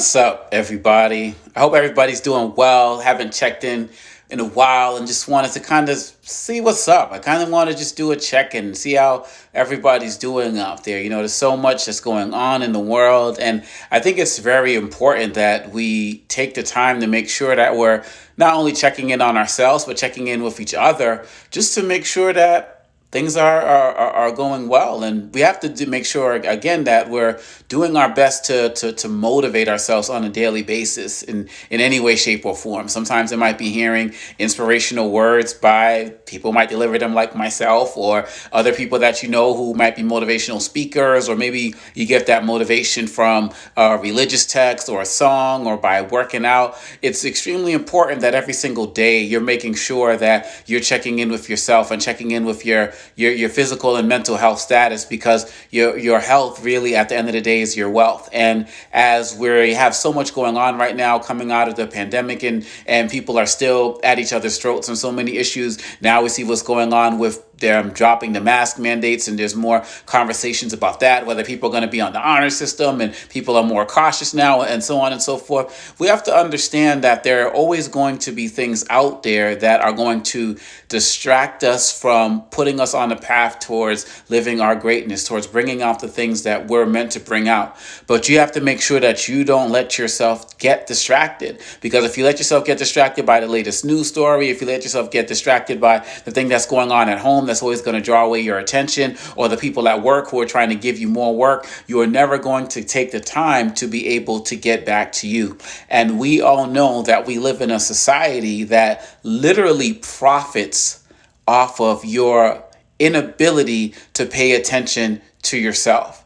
What's up, everybody? I hope everybody's doing well. Haven't checked in a while and just wanted to kind of see what's up. I kind of want to just do a check in and see how everybody's doing out there. There's so much that's going on in the world, and I think it's very important that we take the time to make sure that we're not only checking in on ourselves, but checking in with each other just to make sure that things are going well. And we have to make sure again that we're doing our best to motivate ourselves on a daily basis in any way, shape, or form. Sometimes it might be hearing inspirational words by people, might deliver them like myself, or other people that you know who might be motivational speakers, or maybe you get that motivation from a religious text or a song or by working out. It's extremely important that every single day you're making sure that you're checking in with yourself and checking in with your physical and mental health status, because your health really at the end of the day is your wealth. And as we have so much going on right now coming out of the pandemic, and people are still at each other's throats and so many issues, now we see what's going on with them dropping the mask mandates, and there's more conversations about that, whether people are going to be on the honor system, and people are more cautious now, and so on and so forth. We have to understand that there are always going to be things out there that are going to distract us from putting us on the path towards living our greatness, towards bringing out the things that we're meant to bring out. But you have to make sure that you don't let yourself get distracted, because if you let yourself get distracted by the latest news story, if you let yourself get distracted by the thing that's going on at home that's always going to draw away your attention, or the people at work who are trying to give you more work, you are never going to take the time to be able to get back to you. And we all know that we live in a society that literally profits off of your inability to pay attention to yourself.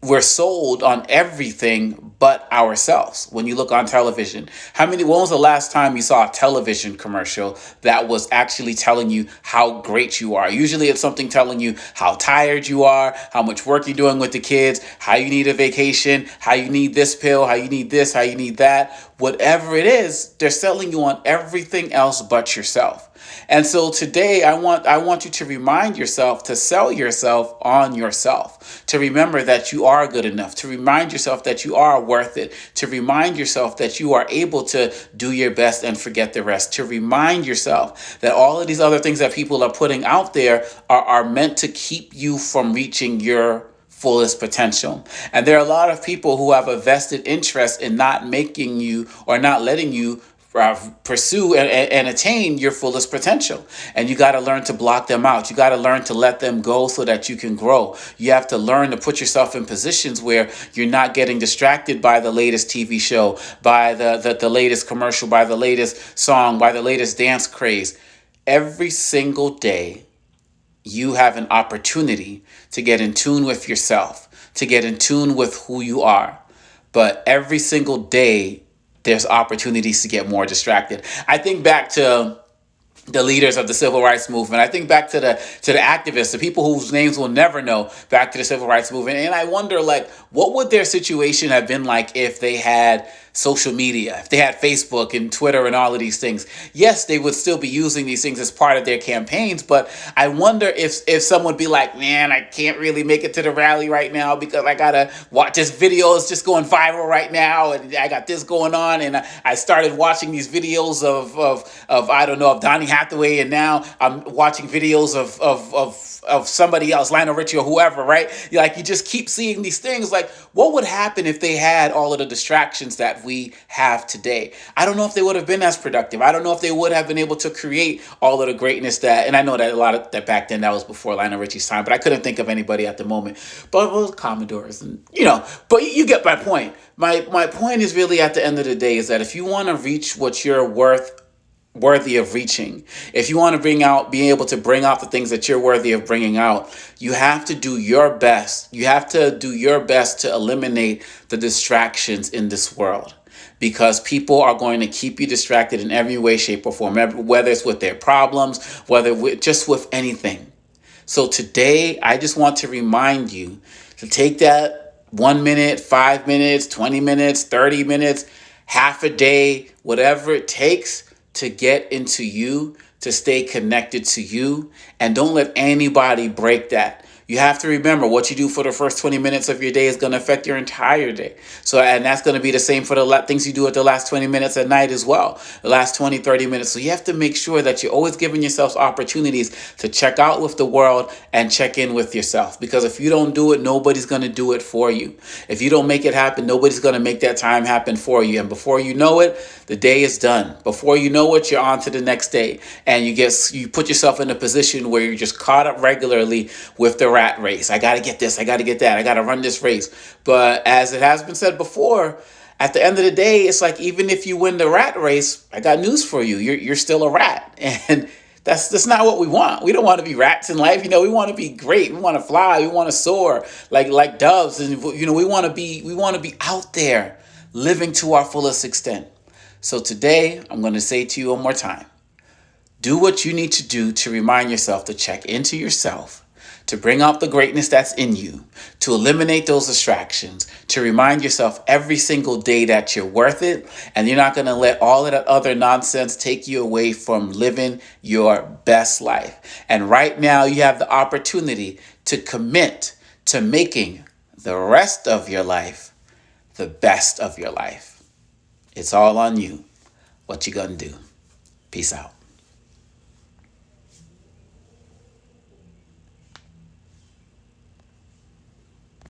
We're sold on everything but ourselves. When you look on television, when was the last time you saw a television commercial that was actually telling you how great you are? Usually it's something telling you how tired you are, how much work you're doing with the kids, how you need a vacation, how you need this pill, how you need this, how you need that. Whatever it is, they're selling you on everything else but yourself. And so today I want you to remind yourself to sell yourself on yourself, to remember that you are good enough, to remind yourself that you are worth it, to remind yourself that you are able to do your best and forget the rest, to remind yourself that all of these other things that people are putting out there are meant to keep you from reaching your fullest potential. And there are a lot of people who have a vested interest in not making you, or not letting you pursue and attain your fullest potential. And you got to learn to block them out. You got to learn to let them go so that you can grow. You have to learn to put yourself in positions where you're not getting distracted by the latest TV show, by the latest commercial, by the latest song, by the latest dance craze. Every single day, you have an opportunity to get in tune with yourself, to get in tune with who you are. But every single day, there's opportunities to get more distracted. I think back to the leaders of the civil rights movement. I think back to the activists, the people whose names we'll never know, back to the civil rights movement. And I wonder, what would their situation have been like if they had social media, if they had Facebook and Twitter and all of these things? Yes, they would still be using these things as part of their campaigns, but I wonder if someone would be like, man, I can't really make it to the rally right now because I gotta watch this video. It's just going viral right now, and I got this going on, and I started watching these videos of I don't know, of Donny Hathaway, and now I'm watching videos of somebody else, Lionel Richie or whoever, right? You just keep seeing these things. What would happen if they had all of the distractions that we have today? I don't know if they would have been as productive. I don't know if they would have been able to create all of the greatness that, and I know that a lot of that back then, that was before Lionel Richie's time, but I couldn't think of anybody at the moment. But it was Commodores, and but you get my point. My point is really, at the end of the day, is that if you want to reach what you're worthy of reaching, if you want to be able to bring out the things that you're worthy of bringing out, you have to do your best. You have to do your best to eliminate the distractions in this world, because people are going to keep you distracted in every way, shape, or form, whether it's with their problems, just with anything. So today, I just want to remind you to take that 1 minute, 5 minutes, 20 minutes, 30 minutes, half a day, whatever it takes, to get into you, to stay connected to you, and don't let anybody break that. You have to remember what you do for the first 20 minutes of your day is going to affect your entire day. So, and that's going to be the same for the things you do at the last 20 minutes at night as well, the last 20, 30 minutes. So you have to make sure that you're always giving yourself opportunities to check out with the world and check in with yourself. Because if you don't do it, nobody's going to do it for you. If you don't make it happen, nobody's going to make that time happen for you. And before you know it, the day is done. Before you know it, you're on to the next day. And you put yourself in a position where you're just caught up regularly with the rat race. I got to get this. I got to get that. I got to run this race. But as it has been said before, at the end of the day, it's like, even if you win the rat race, I got news for you. You're still a rat. And that's not what we want. We don't want to be rats in life. We want to be great. We want to fly. We want to soar like doves. And we want to be out there living to our fullest extent. So today, I'm going to say to you one more time, do what you need to do to remind yourself to check into yourself, to bring out the greatness that's in you, to eliminate those distractions, to remind yourself every single day that you're worth it, and you're not going to let all of that other nonsense take you away from living your best life. And right now, you have the opportunity to commit to making the rest of your life the best of your life. It's all on you. What you gonna do? Peace out.